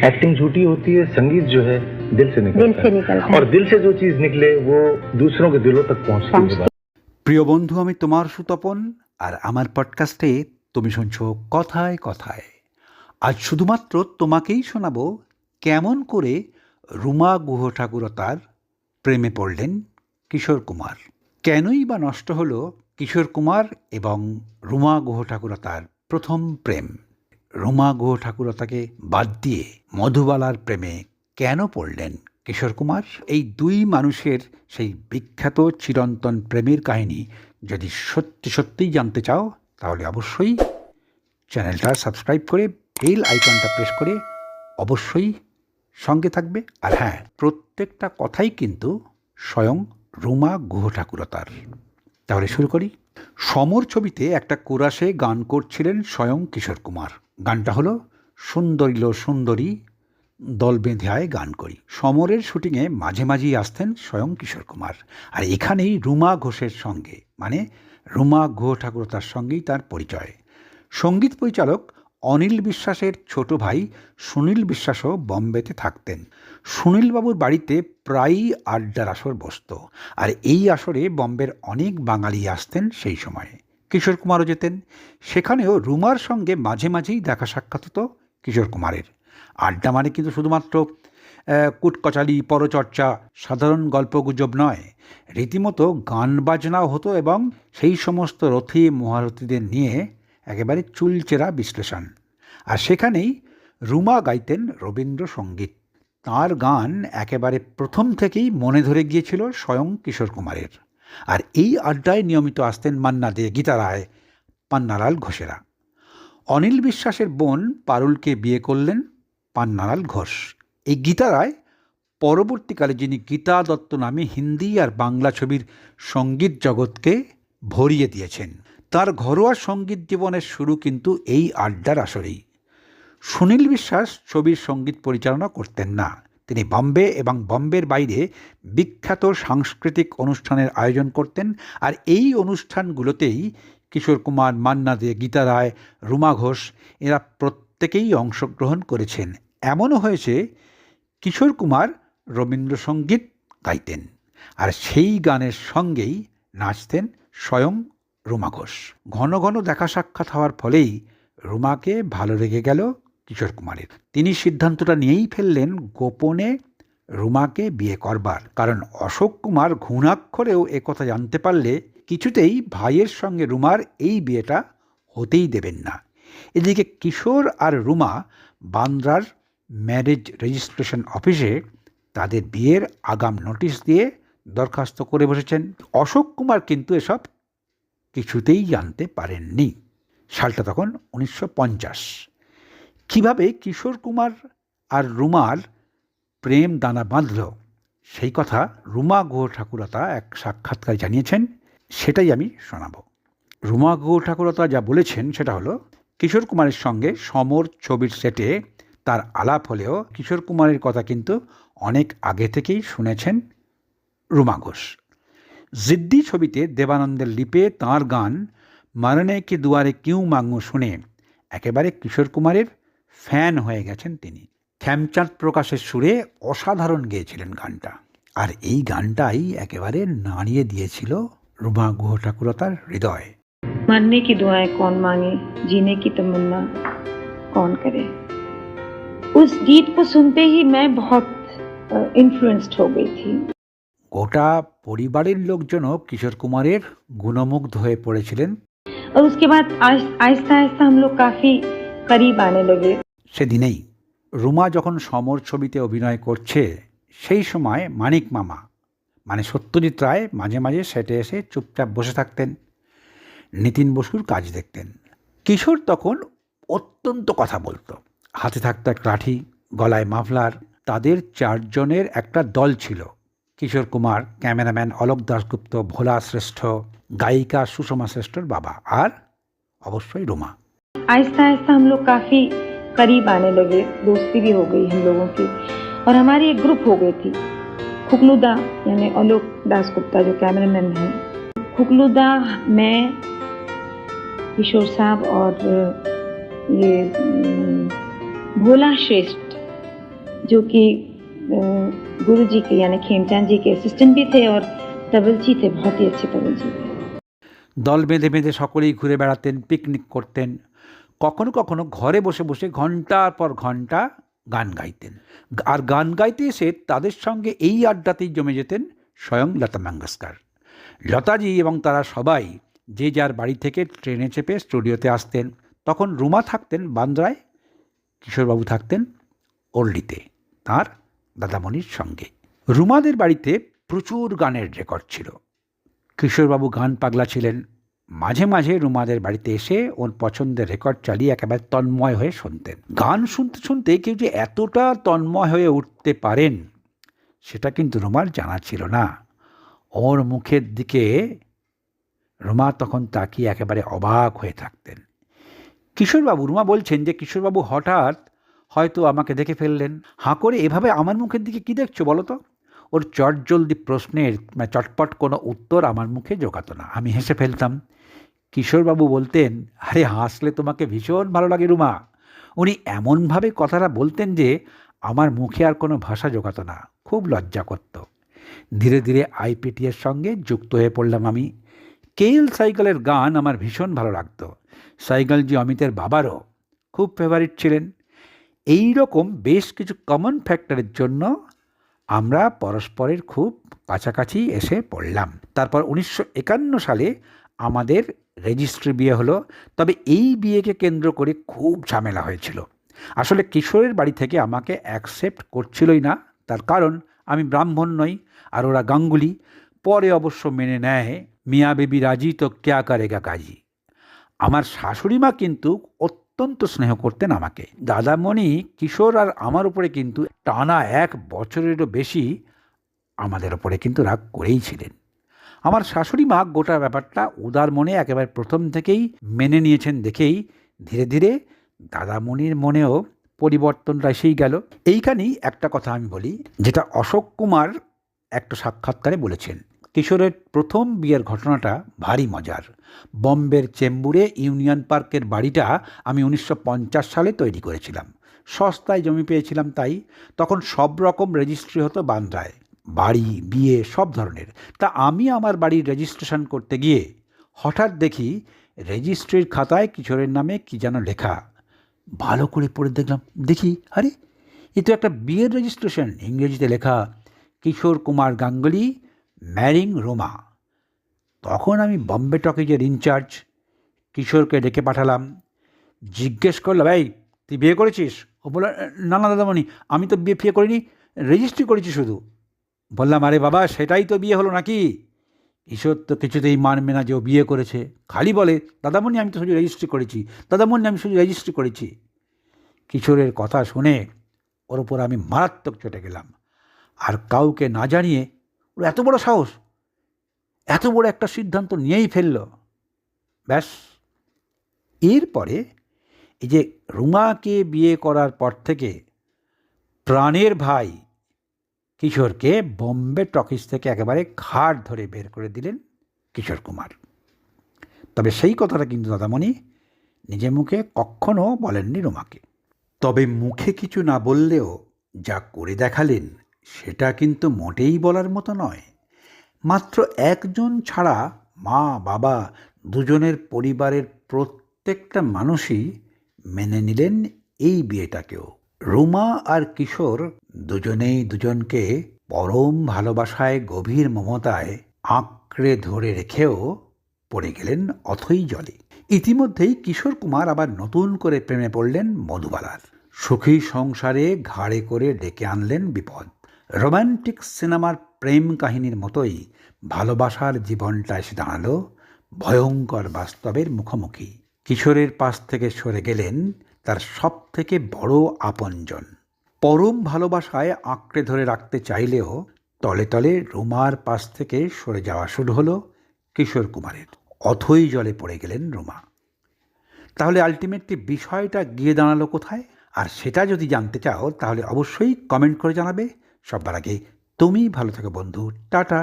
Acting झूठी होती है, संगीत जो है दिल से निकलता है और दिल से जो चीज निकले वो दूसरों के दिलों तक पहुंचती है। প্রিয় বন্ধু, আমি তোমার সুতপন, আর আমার পডকাস্টে তুমি শুনছো কথায় কথায়। আজ শুধুমাত্র তোমাকেই শোনাবো কেমন করে রুমা গুহ ঠাকুরতার প্রেমে পড়লেন কিশোর কুমার। কেনই বা নষ্ট হলো কিশোর কুমার এবং রুমা গুহ ঠাকুরতার প্রথম প্রেম। রুমা গুহ ঠাকুরতাকে বাদ দিয়ে মধুবালার প্রেমে কেন পড়লেন কিশোর কুমার? এই দুই মানুষের সেই বিখ্যাত চিরন্তন প্রেমের কাহিনী যদি সত্যি সত্যিই জানতে চাও, তাহলে অবশ্যই চ্যানেলটা সাবস্ক্রাইব করে বেল আইকনটা প্রেস করে অবশ্যই সঙ্গে থাকবে। আর হ্যাঁ, প্রত্যেকটা কথাই কিন্তু স্বয়ং রুমা গুহ ঠাকুরতার। তাহলে শুরু করি। সমর ছবিতে একটা কোরাসে গান করছিলেন স্বয়ং কিশোর কুমার। গানটা হলো সুন্দরী লো সুন্দরী দল বেঁধে আয় গান করি। সমরের শুটিংয়ে মাঝে মাঝেই আসতেন স্বয়ং কিশোর কুমার। আর এখানেই রুমা ঘোষের সঙ্গে, মানে রুমা গুহ ঠাকুরতার সঙ্গেই তার পরিচয়। সঙ্গীত পরিচালক অনিল বিশ্বাসের ছোট ভাই সুনীল বিশ্বাসও বম্বেতে থাকতেন। সুনীলবাবুর বাড়িতে প্রায়ই আড্ডার আসর বসত, আর এই আসরে বম্বের অনেক বাঙালি আসতেন সেই সময়ে। কিশোর কুমারও যেতেন। সেখানেও রুমার সঙ্গে মাঝে মাঝেই দেখা সাক্ষাৎ হতো কিশোর কুমারের। আড্ডা মানে কিন্তু শুধুমাত্র কুটকচালি, পরচর্চা, সাধারণ গল্পগুজব নয়, রীতিমতো গান বাজনাও হতো এবং সেই সমস্ত রথী মহারথীদের নিয়ে একেবারে চুলচেরা বিশ্লেষণ। আর সেখানেই রুমা গাইতেন রবীন্দ্রসঙ্গীত। তাঁর গান একেবারে প্রথম থেকেই মনে ধরে গিয়েছিল স্বয়ং কিশোর কুমারের। আর এই আড্ডায় নিয়মিত আসতেন মান্না দে, গীতা রায়, পান্নালাল ঘোষেরা। অনিল বিশ্বাসের বোন পারুলকে বিয়ে করলেন পান্নালাল ঘোষ। এই গীতা রায় পরবর্তীকালে যিনি গীতা দত্ত নামে হিন্দি আর বাংলা ছবির সঙ্গীত জগৎকে ভরিয়ে দিয়েছেন। তার ঘরোয়া সঙ্গীত জীবনের শুরু কিন্তু এই আড্ডার আসরেই। সুনীল বিশ্বাস ছবির সঙ্গীত পরিচালনা করতেন না। তিনি বম্বে এবং বম্বের বাইরে বিখ্যাত সাংস্কৃতিক অনুষ্ঠানের আয়োজন করতেন। আর এই অনুষ্ঠানগুলোতেই কিশোর কুমার, মান্না দে, গীতা রায়, রুমা ঘোষ এরা প্রত্যেকেই অংশগ্রহণ করেছেন। এমনও হয়েছে কিশোর কুমার রবীন্দ্রসঙ্গীত গাইতেন, আর সেই গানের সঙ্গেই নাচতেন স্বয়ং রুমা ঘোষ। ঘন ঘন দেখা সাক্ষাৎ হওয়ার ফলেই রুমাকে ভালো লেগে গেল কিশোর কুমারের। তিনি সিদ্ধান্তটা নিয়েই ফেললেন গোপনে রুমাকে বিয়ে করবার। কারণ অশোক কুমার ঘুণাক্ষরেও একথা জানতে পারলে কিছুতেই ভাইয়ের সঙ্গে রুমার এই বিয়েটা হতেই দেবেন না। এদিকে কিশোর আর রুমা বান্দ্রার ম্যারেজ রেজিস্ট্রেশন অফিসে তাদের বিয়ের আগাম নোটিশ দিয়ে দরখাস্ত করে বসেছেন। অশোক কুমার কিন্তু এসব কিছুতেই জানতে পারেননি। সালটা তখন 1950। কীভাবে কিশোর কুমার আর রুমার প্রেম দানা বাঁধল, সেই কথা রুমা গুহ ঠাকুরতা এক সাক্ষাৎকারে জানিয়েছেন। সেটাই আমি শোনাব। রুমা গুহ ঠাকুরতা যা বলেছেন সেটা হলো, কিশোর কুমারের সঙ্গে সমর ছবির সেটে তার আলাপ হলেও কিশোর কুমারের কথা কিন্তু অনেক আগে থেকেই শুনেছেন রুমা ঘোষ। জিদ্দি ছবিতে দেবানন্দের লিপে তাঁর গান মরনে কি দুয়ারে কিউ মাঙ্গু শুনে একেবারে কিশোর কুমারের ফ্যান হয়ে গেছেন তিনি। খ্যামচাঁদ প্রকাশের সুরে অসাধারণ গেয়েছিলেন গানটা। আর এই গানটাই একেবারে নাড়িয়ে দিয়েছিল রুমা গুহ ঠাকুরতার হৃদয়। मरने की दुआएं कौन मांगे, जीने की तमन्ना कौन करे। उस गीत को सुनते ही मैं बहुत इन्फ्लुएंस्ड हो गई थी। গোটা পরিবারের লোকজনও কিশোর কুমারের গুণমুগ্ধ হয়ে পড়েছিলেন। और उसके बाद आहिस्ता आहिस्ता हम लोग काफी करीब आने लगे। সেদিনেই রুমা যখন সমর ছবিতে অভিনয় করছে, সেই সময় মানিক মামা মানে সত্যজিৎ রায় মাঝে মাঝে সেটে এসে চুপচাপ বসে থাকতেন, নিতিন বসুর কাজ দেখতেন। কিশোর তখন অত্যন্ত কথা বলতো, হাতে থাকতো এক লাঠি, গলায় মাফলার। তাদের 4 জনের একটা দল ছিল। কিশোর কুমার, ক্যামেরাম্যান অলোক দাশগুপ্ত, ভোলা শ্রেষ্ঠ, গায়িকা সুষমা শ্রেষ্ঠর বাবা, আর অবশ্যই রুমা। आहिस्ता आहिस्ता हम लोग काफी करीब आने लगे, दोस्ती भी हो गई हम लोगों की, और हमारी एक ग्रुप हो गई थी। खुकलुदा यानी अलोक दासगुप्ता जो कैमरामैन हैं, खुकलुदा, मैं, किशोर साहब और ये भोला श्रेष्ठ जो कि गुरु जी के यानी खेमचंद जी के असिस्टेंट भी थे और तबलची थे, बहुत ही अच्छे तबलची थे। দল বেঁধে বেঁধে সকলেই ঘুরে বেড়াতেন, পিকনিক করতেন, কখনো কখনো ঘরে বসে বসে ঘন্টার পর ঘন্টা গান গাইতেন। আর গান গাইতে এসে তাদের সঙ্গে এই আড্ডাতেই জমে যেতেন স্বয়ং লতা মঙ্গেশকর। লতাজি এবং তারা সবাই যে যার বাড়ি থেকে ট্রেনে চেপে স্টুডিওতে আসতেন। তখন রুমা থাকতেন বান্দ্রায়, কিশোরবাবু থাকতেন ওল্ডিতে তাঁর দাদামণির সঙ্গে। রুমাদের বাড়িতে প্রচুর গানের রেকর্ড ছিল। কিশোরবাবু গান পাগলা ছিলেন। মাঝে মাঝে রুমাদের বাড়িতে এসে ওর পছন্দের রেকর্ড চালিয়ে একেবারে তন্ময় হয়ে শুনতেন। গান শুনতে শুনতে কেউ যে এতটা তন্ময় হয়ে উঠতে পারেন সেটা কিন্তু রুমার জানা ছিল না। ওর মুখের দিকে রুমা তখন তাকিয়ে একেবারে অবাক হয়ে থাকতেন। কিশোরবাবু, রুমা বলছেন যে কিশোরবাবু হঠাৎ হয়তো আমাকে দেখে ফেললেন, হাঁ করে এভাবে আমার মুখের দিকে কী দেখছো বলো তো। ওর চটজলদি প্রশ্নের চটপট কোনো উত্তর আমার মুখে জোগাতো না। আমি হেসে ফেলতাম। কিশোরবাবু বলতেন, আরে হাসলে তোমাকে ভীষণ ভালো লাগে রুমা। উনি এমনভাবে কথাটা বলতেন যে আমার মুখে আর কোনো ভাষা জোগাতো না, খুব লজ্জা করত। ধীরে ধীরে আইপিটিএর সঙ্গে যুক্ত হয়ে পড়লাম আমি। কেএল সাইকেলের গান আমার ভীষণ ভালো লাগতো। সাইকেলজি অমিতের বাবারও খুব ফেভারিট ছিলেন। এই রকম বেশ কিছু কমন ফ্যাক্টরের জন্য আমরা পরস্পরের খুব কাছাকাছি এসে পড়লাম। তারপর 1951 সালে আমাদের রেজিস্ট্রি বিয়ে হলো। তবে এই বিয়েকে কেন্দ্র করে খুব ঝামেলা হয়েছিল। আসলে কিশোরের বাড়ি থেকে আমাকে অ্যাকসেপ্ট করছিলই না। তার কারণ আমি ব্রাহ্মণ নই আর ওরা গাঙ্গুলি। পরে অবশ্য মেনে নেয়, মিয়া বেবি রাজি তো ক্যা করেগা কাজী। আমার শাশুড়ি মা কিন্তু অত্যন্ত স্নেহ করতেন আমাকে। দাদামণি, কিশোর আর আমার উপরে কিন্তু টানা 1 বছরেরও বেশি আমাদের ওপরে কিন্তু রাগ করেই ছিলেন। আমার শাশুড়ি মা গোটা ব্যাপারটা উদার মনে একেবারে প্রথম থেকেই মেনে নিয়েছেন দেখেই ধীরে ধীরে দাদামণির মনেও পরিবর্তনটা এসেই গেল। এইখানেই একটা কথা আমি বলি, যেটা অশোক কুমার একটা সাক্ষাৎকারে বলেছেন। কিশোরের প্রথম বিয়ের ঘটনাটা ভারী মজার। বম্বের চেম্বুরে ইউনিয়ন পার্কের বাড়িটা আমি 1950 সালে তৈরি করেছিলাম। সস্তায় জমি পেয়েছিলাম তাই। তখন সব রকম রেজিস্ট্রি হতো বান্দ্রায়, বাড়ি, বিয়ে সব ধরনের। তা আমি আমার বাড়ির রেজিস্ট্রেশন করতে গিয়ে হঠাৎ দেখি রেজিস্ট্রির খাতায় কিশোরের নামে কি যেন লেখা। ভালো করে পড়ে দেখি আরে এ তো একটা বিয়ের রেজিস্ট্রেশন। ইংরেজিতে লেখা, কিশোর কুমার গাঙ্গুলি ম্যারিং রুমা। তখন আমি বম্বে টকিজের ইনচার্জ কিশোরকে ডেকে পাঠালাম। জিজ্ঞেস করলাম, এই তুই বিয়ে করেছিস? ও বলল, না না দাদামণি, আমি তো বিয়ে ফিয়ে করিনি, রেজিস্ট্রি করেছি শুধু। বললাম, আরে বাবা, সেটাই তো বিয়ে হলো নাকি? কিশোর তো কিছুতেই মানবে না যে ও বিয়ে করেছে, খালি বলে, দাদামণি আমি তো শুধু রেজিস্ট্রি করেছি, দাদামণি আমি শুধু রেজিস্ট্রি করেছি। কিশোরের কথা শুনে ওর উপর আমি মারাত্মক চটে গেলাম। আর কাউকে না জানিয়ে ওর এত বড় সাহস, এত বড় একটা সিদ্ধান্ত নিয়েই ফেলল। ব্যাস, এরপরে এই যে রুমাকে বিয়ে করার পর থেকে প্রাণের ভাই কিশোরকে বম্বে টকিজ থেকে একেবারে ঘাট ধরে বের করে দিলেন কিশোর কুমার। তবে সেই কথাটা কিন্তু দাদামণি নিজে মুখে কখনো বলেননি রুমাকে। তবে মুখে কিছু না বললেও যা করে দেখালেন সেটা কিন্তু মোটেই বলার মতো নয়। মাত্র একজন ছাড়া মা বাবা দুজনের পরিবারের প্রত্যেকটা মানুষই মেনে নিলেন এই বিয়েটাকেও। রুমা আর কিশোর দুজনেই দুজনকে পরম ভালোবাসায়, গভীর মমতায় আঁকড়ে ধরে রেখেও পড়ে গেলেন অথই জলে। ইতিমধ্যেই কিশোর কুমার আবার নতুন করে প্রেমে পড়লেন মধুবালার। সুখী সংসারে ঘাড়ে করে ডেকে আনলেন বিপদ। রোম্যান্টিক সিনেমার প্রেম কাহিনীর মতোই ভালোবাসার জীবনটা এসে দাঁড়ালো ভয়ঙ্কর বাস্তবের মুখোমুখি। কিশোরের পাশ থেকে সরে গেলেন তার সব থেকে বড় আপনজন। পরম ভালোবাসায় আঁকড়ে ধরে রাখতে চাইলেও তলে তলে রুমার পাশ থেকে সরে যাওয়া শুরু হলো কিশোর কুমারের। অথই জলে পড়ে গেলেন রুমা। তাহলে আলটিমেটলি বিষয়টা গিয়ে দাঁড়ালো কোথায়? আর সেটা যদি জানতে চাও তাহলে অবশ্যই কমেন্ট করে জানাবে। সবার আগে তুমি ভালো থেকো বন্ধু। টাটা।